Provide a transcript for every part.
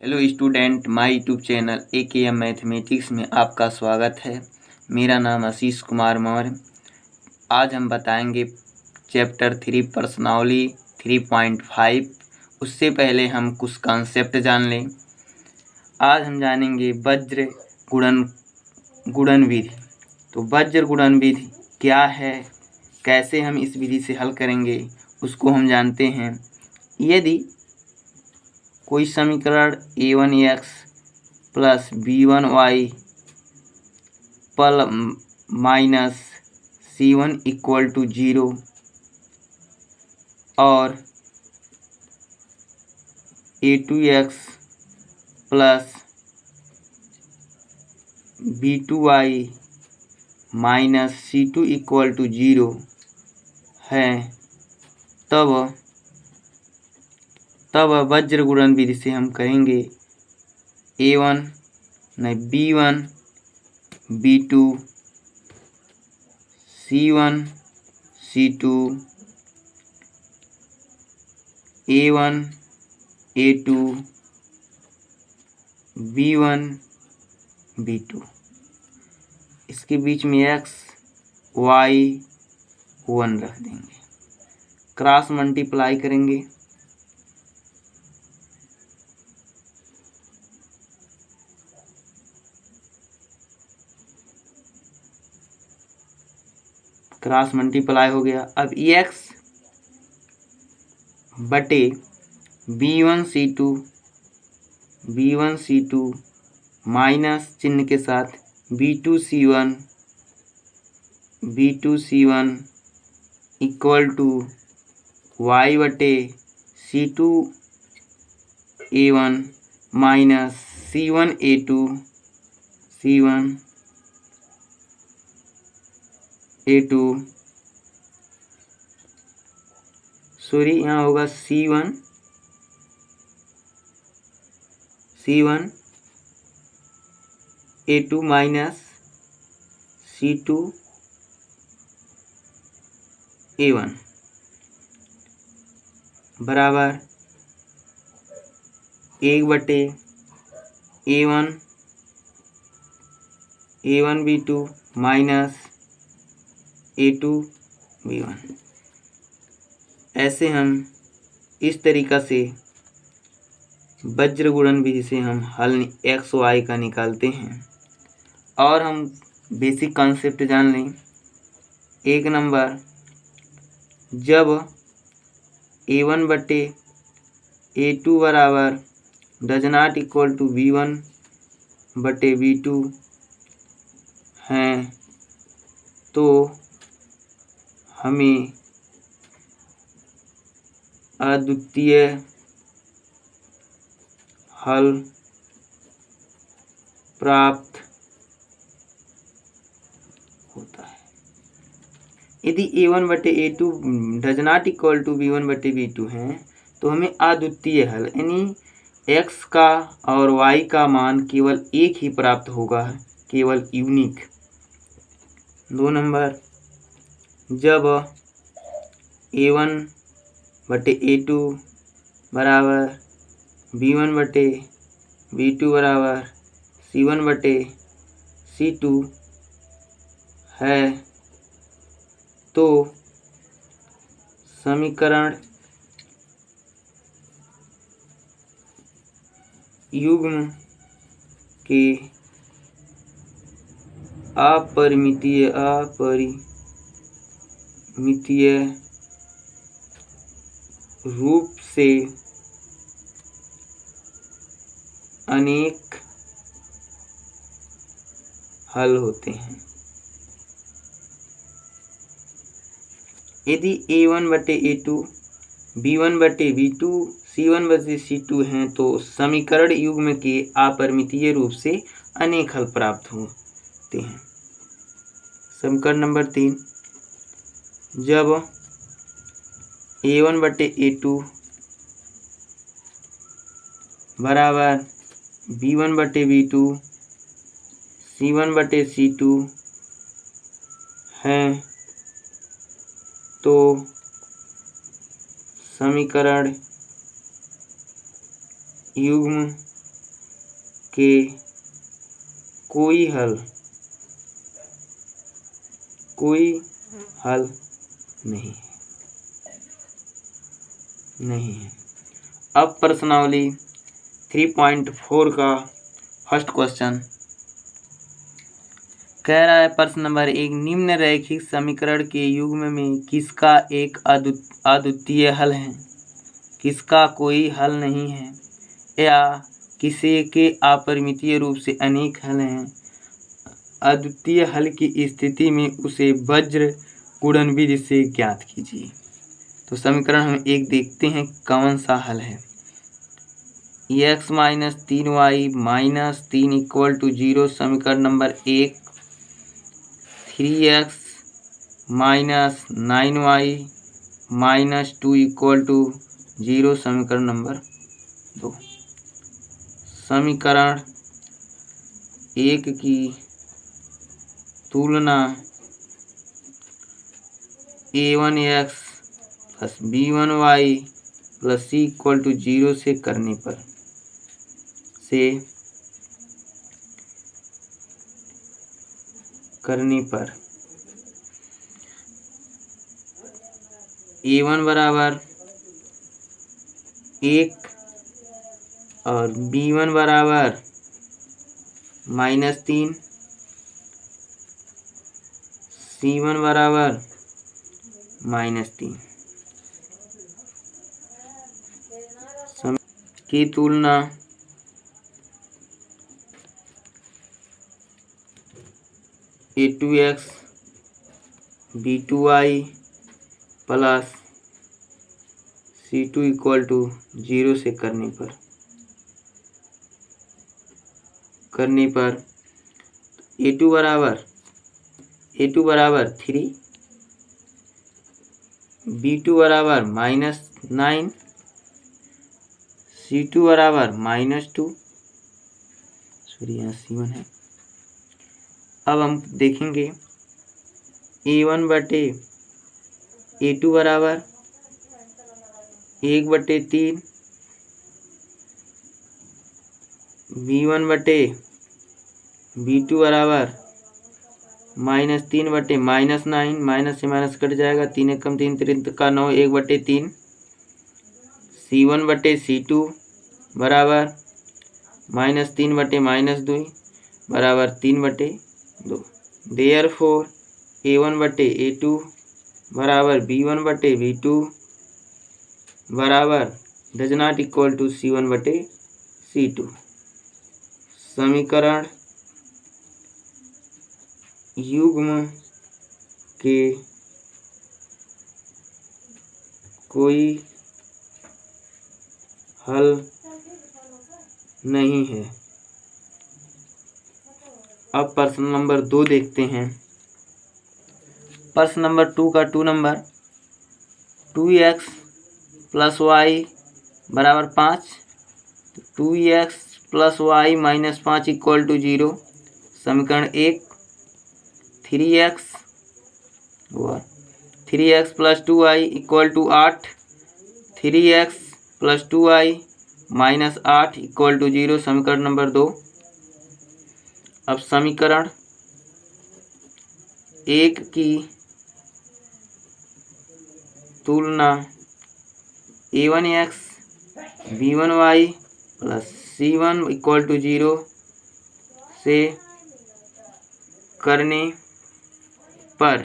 Hello student, my YouTube channel AKM mathematics में आपका स्वागत है। मेरा नाम आशीष कुमार मौर्य। आज हम बताएंगे चैप्टर 3 पर्सनौली 3.5। उससे पहले हम कुछ कॉन्सेप्ट जान लें। आज हम जानेंगे वज्र गुणन विधि। तो वज्र गुणन विधि क्या है, कैसे हम इस विधि से हल करेंगे, उसको हम जानते हैं। यदि कोई समीकरण a1x plus b1y minus c1 equal to 0 और a2x plus b2y minus c2 equal to 0 है, तब वज्र गुणन विधि से हम कहेंगे b1 b2 c1 c2 a1 a2 b1 b2। इसके बीच में x y 1 रख देंगे। क्रॉस मल्टीप्लाई करेंगे। क्रॉस मल्टीप्लाई हो गया। अब x बटे b1 c2 माइनस चिन्ह के साथ b2 c1 equal to y बटे c2 a1 minus c1 a2 sorry, यहाँ होगा c1 a2 minus c2 a1 बराबर 1 बटे a1 b2 minus a2 b1। ऐसे हम इस तरीक़ा से वज्र गुणन विधि से हम हल x y का निकालते हैं। और हम बेसिक कॉन्सेप्ट जान लें। एक नंबर, जब a1 बटे a2 बराबर does not equal to b1 बटे b2 हैं, तो हमें अद्वितीय हल प्राप्त होता है। यदि a1 बटे a2 does not equal to b1 बटे b2 हैं, तो हमें अद्वितीय हल यानी x का और y का मान केवल एक ही प्राप्त होगा, केवल यूनिक। 2 नंबर, जब a1 बटे a2 बराबर b1 बटे b2 बराबर c1 बटे c2 है, तो समीकरण युग्म के अपरिमितीय रूप से अनेक हल होते हैं। यदि a1 बटे a2 b1 बटे b2 c1 बटे c2 हैं, तो समीकरण युग्म के अपरिमितीय रूप से अनेक हल प्राप्त होते हैं। समीकरण नंबर 3, जब a1 बटे a2 बराबर b1 बटे b2 c1 बटे c2 हैं, तो समीकरण युग्म के कोई हल नहीं है। अब प्रश्नावली 3.4 का फर्स्ट क्वेश्चन कह रहा है, प्रश्न नंबर 1, निम्न रैखिक समीकरण के युग्म में किसका एक अद्वितीय हल है, किसका कोई हल नहीं है, या किसी के अपरिमितीय रूप से अनेक हल हैं। अद्वितीय हल की स्थिति में उसे वज्र गुणन विधि से ज्ञात कीजिए। तो समीकरण हम एक देखते हैं कौन सा हल है। x minus 3y minus 3 equal to 0 समीकरण number 1। 3x minus 9y minus 2 equal to 0 समीकरण नंबर 2। समीकरण 1 की तुलना a1x plus b1y plus c equal to 0 से करने पर a1 बराबर 1 और b1 बराबर -3, c1 बराबर -3 की तुलना a2x b2y plus c2 equal to 0 से करने पर a2 बराबर 3, b2 बराबर -9, c2 बराबर -2, सॉरी यहाँ c1 है। अब हम देखेंगे a1 बटे a2 बराबर 1/3, b1 बटे b2 बराबर -3 बटे -9, माइनस से माइनस कट जाएगा, 3 एकम 3 3 का 9, 1/3, c1 बटे c2 बराबर -3 बटे -2 बराबर 3/2। देयरफॉर a1 बटे a2 बराबर b1 बटे b2 बराबर does not equal to c1 बटे c2। समीकरण युग्म के कोई हल नहीं है। अब प्रश्न नंबर 2 देखते हैं। प्रश्न नंबर 2 का 2 नंबर 2x प्लस y बराबर 5, 2x plus y minus 5 equal to 0 समीकरण 1। 3x plus 2y equal to 8, 3x plus 2y minus 8 equal to 0 समीकरण नंबर 2। अब समीकरण 1 की तुलना a1x b1y plus c1 equal to 0 से करने पर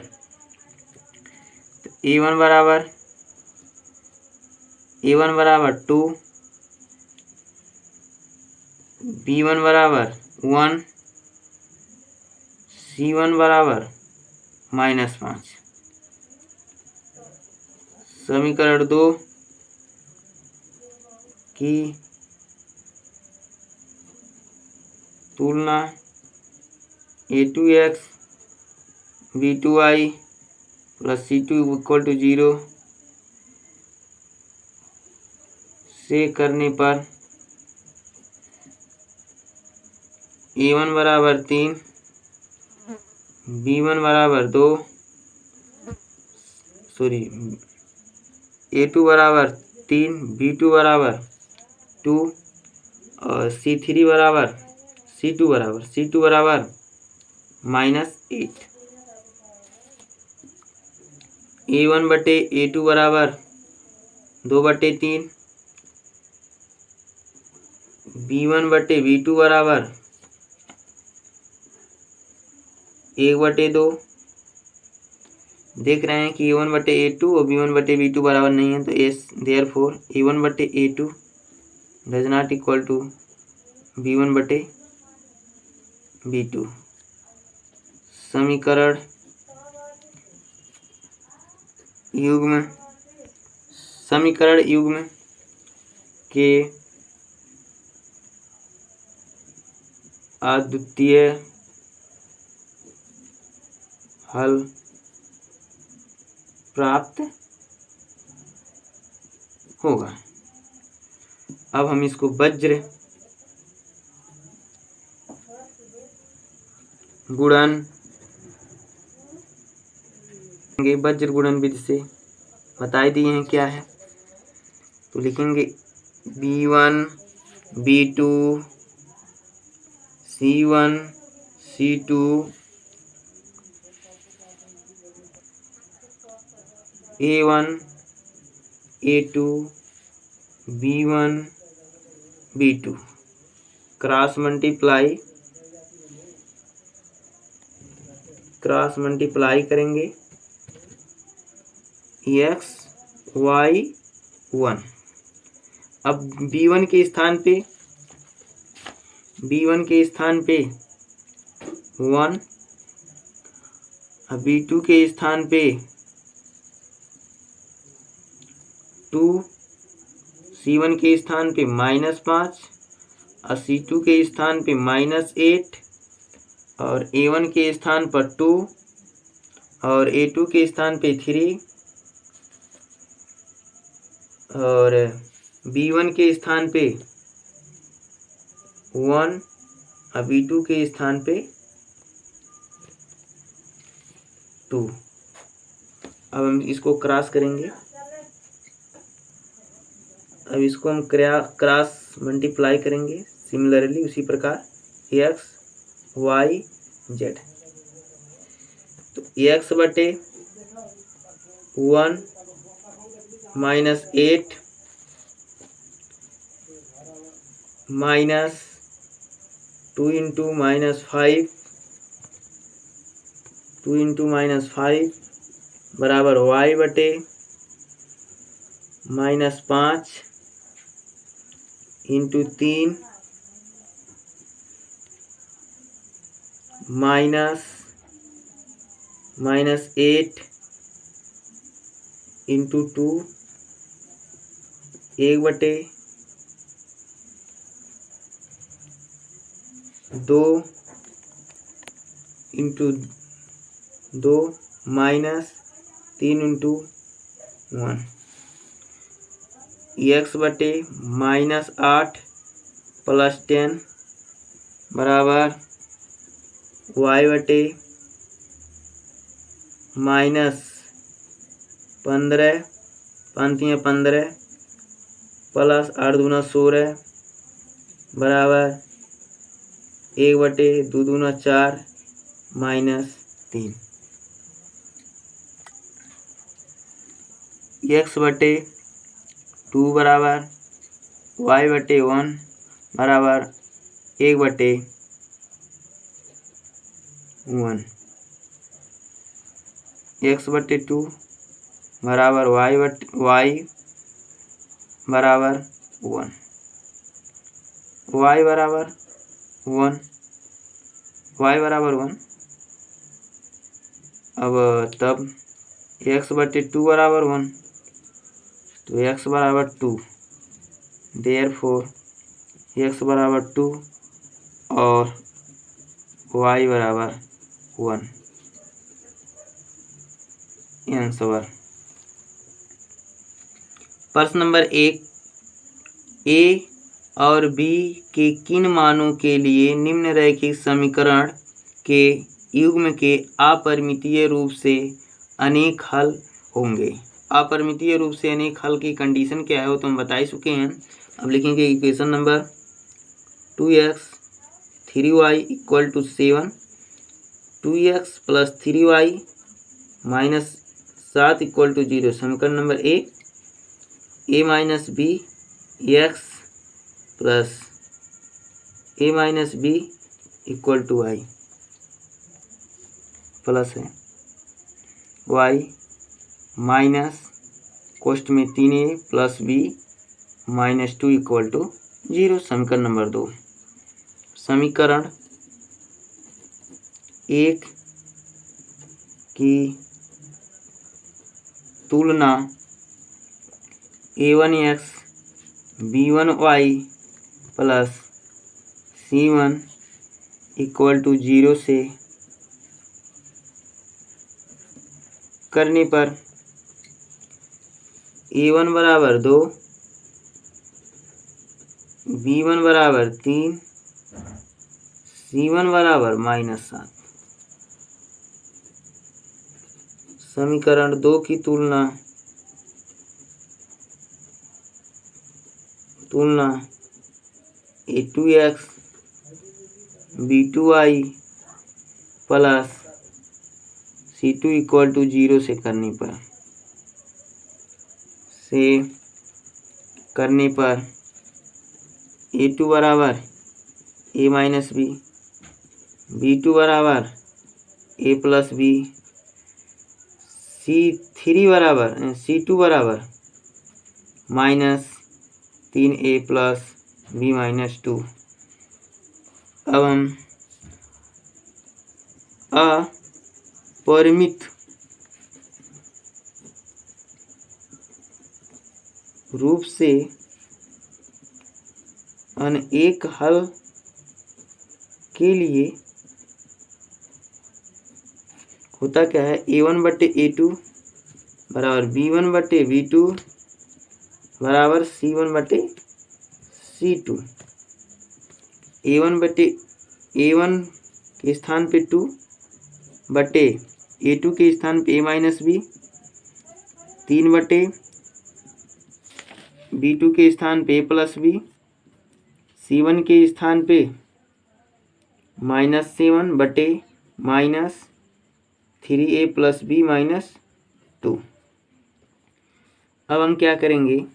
a1 बराबर 2, b1 बराबर 1, c1 बराबर -5। समीकरण 2 की तुलना a2x b2y plus c2 equal to 0 से करने पर a1 बराबर 3, b1 बराबर 2, सॉरी a2 बराबर 3, b2 बराबर 2 और c3 बराबर C2 बराबर -8। A1 बटे A2 बराबर 2/3। B1 बटे B2 बराबर 1/2। देख रहे हैं कि A1 बटे A2 और B1 बटे B2 बराबर नहीं है, तो देयरफॉर A1 बटे A2 does not equal to B1 बटे B2। समीकरण युग्म के अद्वितीय हल प्राप्त होगा। अब हम इसको वज्र गुणन विधि से बता दिए हैं क्या है। तो लिखेंगे B1 B2 C1 C2 A1 A2 B1 B2 cross multiply करेंगे x y 1। अब B1 के स्थान पे 1, B2 के स्थान पे 2, C1 के स्थान पे -5 और C2 के स्थान पे -8 और A1 के स्थान पर 2 और A2 के स्थान पे 3 और B1 के स्थान पे 1 और B2 के स्थान पे 2। अब हम इसको क्रॉस करेंगे। अब इसको हम क्रॉस मल्टीप्लाई करेंगे सिमिलरली उसी प्रकार x y z। तो x बटे 1 -8 -2 इंटू -5 बराबर y बटे -5 into 3 -8 into 2 1/2 into 2 -3 into 1 x बटे -8 + 10 बराबर y बटे -15 15 प्लस 8 दूना 16 बराबर 1/2 दूना 4 -3। x बटे 2 बराबर y बटे 1 बराबर 1/1। x बटे 2 बराबर y बराबर 1, y बराबर 1। अब तब x बटे 2 बराबर 1, तो x बराबर 2, देयरफॉर x बराबर 2 और y बराबर 1। आंसर। प्रश्न नंबर 1, a और b के किन मानों के लिए निम्नलिखित समीकरण के युग्म के अपरिमितीय रूप से अनेक हल होंगे। अपरिमितीय रूप से अनेक हल की कंडीशन क्या है वो तो हम बता ही चुके हैं। अब लिखेंगे equation number 2x 3y equal to 7, 2x plus 3y minus 7 equal to 0। समीकरण number a minus b x plus a minus b equal to y plus है वाई माइनस कोष्ट में 3a plus b minus 2 equal to 0। समीकरण number 2। समीकरण 1 की तुलना a1x b1y plus c1 equal to 0 से करने पर a1 बराबर 2, b1 बराबर 3, c1 बराबर -7। समीकरण 2 की तुलना a2x b2y plus c2 equal to 0 से करने पर a2 बराबर a माइनस बी, b2 बराबर a प्लस बी, c2 बराबर -3a प्लस b माइनस 2। अब हम अपरिमित रूप से अनेक हल के लिए होता क्या है, a1 बटे a2 बराबर b1 बटे b2 बराबर c1 बटे c2। a1 के स्थान पे 2 बटे a2 के स्थान पे a माइनस बी, 3 बटे b2 के स्थान पे a प्लस बी, c1 के स्थान पे -7 बटे -3a प्लस b माइनस 2। अब हम क्या करेंगे,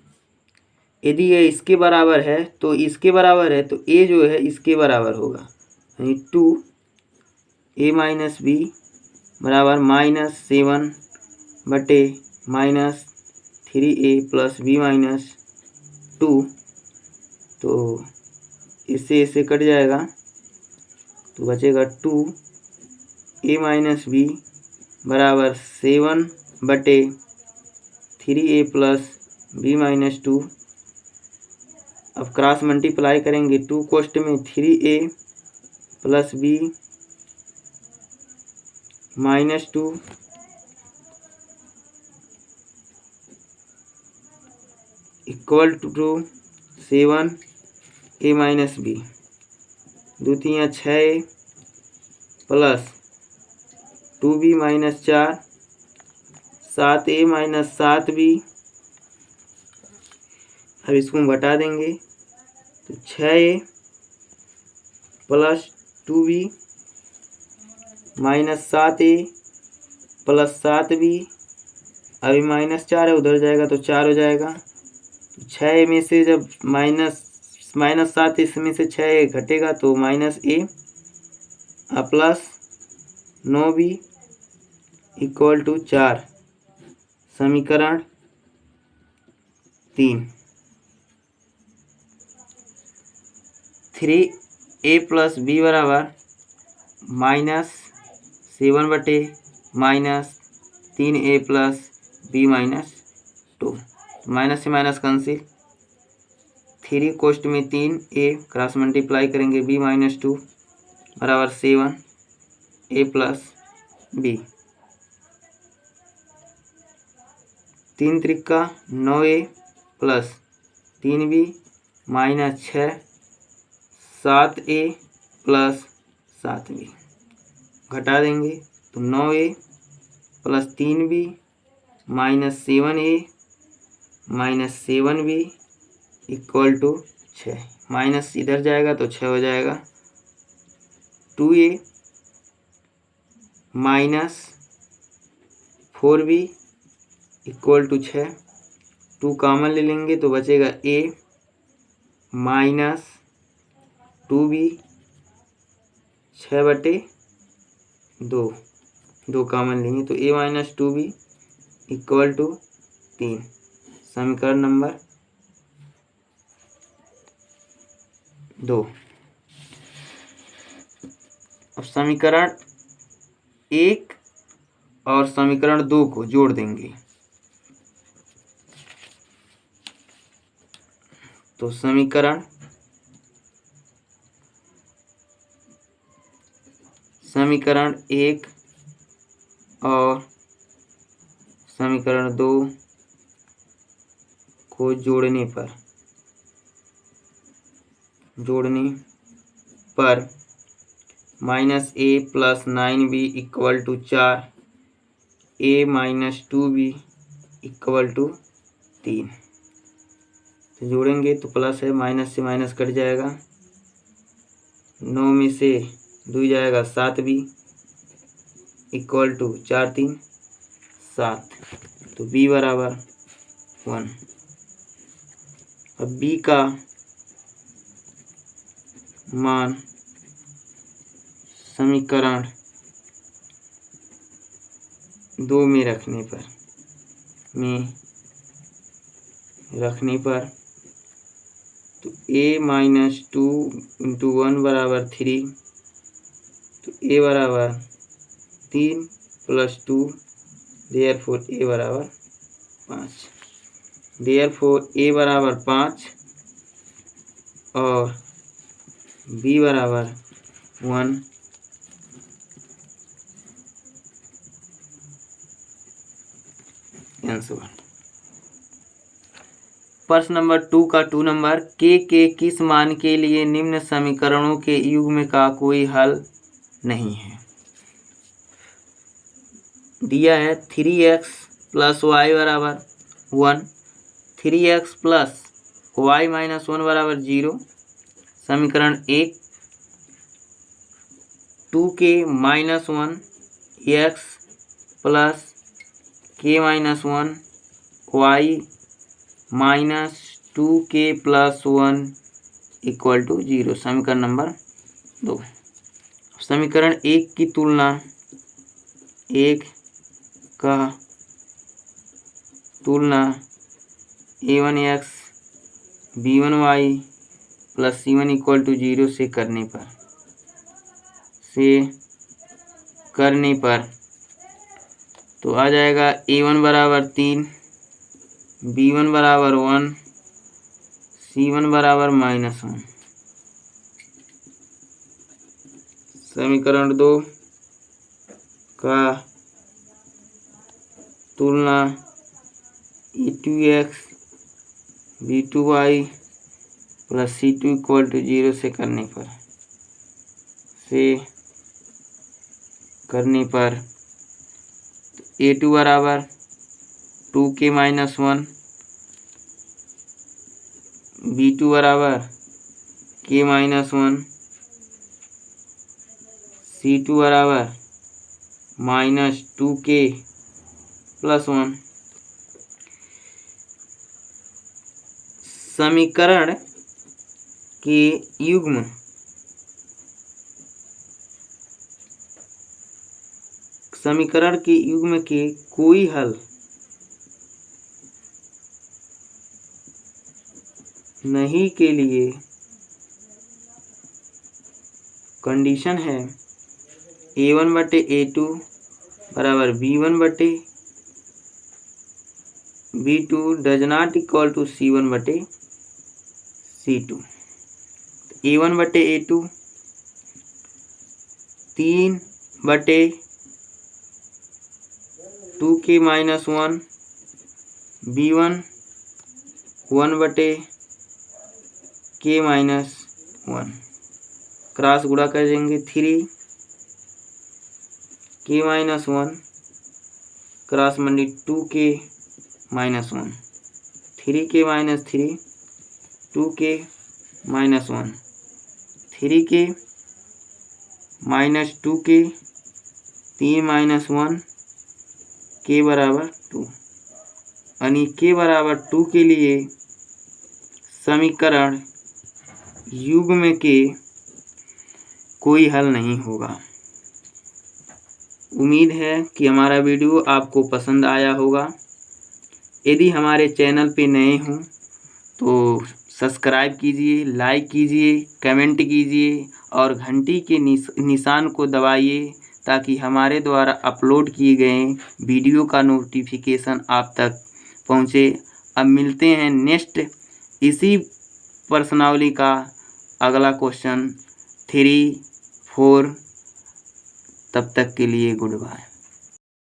यदि ये इसके बराबर है तो इसके बराबर है, तो a जो है इसके बराबर होगा, यानी 2a माइनस बी बराबर -7 बटे -3a प्लस बी माइनस 2। तो इससे कट जाएगा तो बचेगा 2a माइनस बी बराबर 7 बटे 3a प्लस बी माइनस 2। अब क्रॉस मल्टीप्लाई करेंगे, 2 कोष्ट में 3a plus b minus 2 equal to 7a minus बी, 2 3 6a plus 2b minus 4, 7a minus 7b। अब इसको हम घटा देंगे तो 6a plus 2b minus 7a plus 7b। अभी -4 है, उधर जाएगा तो 4 हो जाएगा। 6 में से जब -7 इसमें से 6 घटेगा तो -a plus 9b equal to 4। समीकरण 3। 3a प्लस b बराबर -7 बटे -3a plus b minus 2। Minus से माइनस कैंसिल, 3 कोष्ट में 3a क्रॉस मल्टीप्लाई करेंगे b माइनस 2 बराबर 7a प्लस b। 3 त्रिका 9a plus 3b minus 6 7a plus 7b। घटा देंगे तो 9a plus 3b minus 7a minus 7b equal to 6। माइनस इधर जाएगा तो 6 हो जाएगा। 2a minus 4b equal to 6। 2 common ले लेंगे तो बचेगा a माइनस 2b 6/2। 2 कॉमन लेंगे तो a minus 2b equal to 3। समीकरण नंबर 2। अब समीकरण 1 और समीकरण 2 को जोड़ देंगे तो समीकरण 1 और समीकरण 2 को जोड़ने पर minus a plus 9b equal to 4, a minus 2b equal to 3। तो जोड़ेंगे तो प्लस है, माइनस से माइनस कट जाएगा। 9 में से 2 जाएगा 7b इक्वल टू 4 3 7। तो b बराबर 1। अब b का मान समीकरण 2 में रखने पर तो a माइनस 2 इंटू 1 बराबर 3। तो a बराबर 3 प्लस 2 देयरफॉर a बराबर 5। देयरफॉर a बराबर 5 और b बराबर 1। आंसर। प्रश्न नंबर 2 का 2 नंबर, k के किस मान के लिए निम्न समीकरणों के युग्म का कोई हल नहीं है। दिया है 3x प्लस वाई बराबर 1, 3x प्लस वाई माइनस 1 बराबर 0। समीकरण 1 2k minus 1 x plus k minus 1 y minus 2k plus 1 equal to 0। समीकरण नंबर 2। समीकरण 1 की तुलना 1 का तुलना a1x b1y plus c1 equal to 0 से करने पर तो आ जाएगा a1 बराबर 3, b1 बराबर 1, c1 बराबर -1। समीकरण 2 का तुलना a2x b2y plus c2 equal to 0 से करने पर a2 बराबर 2k माइनस 1, b2 बराबर k माइनस 1, c2 बराबर माइनस 2k प्लस 1। समीकरण के युग्म के कोई हल नहीं के लिए कंडीशन है a1/a2 बराबर b1/b2 does not equal to c1/c2। a1/a2 3/2k minus 1, b1 1/k minus 1। Cross गुणा कर देंगे 3k माइनस 1 क्रॉस मंडी 2k minus 1, 3k minus 3 2k minus 1, 3k -2 के 3 - 1 k बराबर 2 यानी k बराबर 2 के लिए समीकरण युग्म के कोई हल नहीं होगा। उम्मीद है कि हमारा वीडियो आपको पसंद आया होगा। यदि हमारे चैनल पे नए हों तो सब्सक्राइब कीजिए, लाइक कीजिए, कमेंट कीजिए और घंटी के निशान को दबाइए ताकि हमारे द्वारा अपलोड किए गए वीडियो का नोटिफिकेशन आप तक पहुँचे। अब मिलते हैं नेक्स्ट इसी प्रश्नावली का अगला क्वेश्चन 3, 4। तब तक के लिए गुड बाय।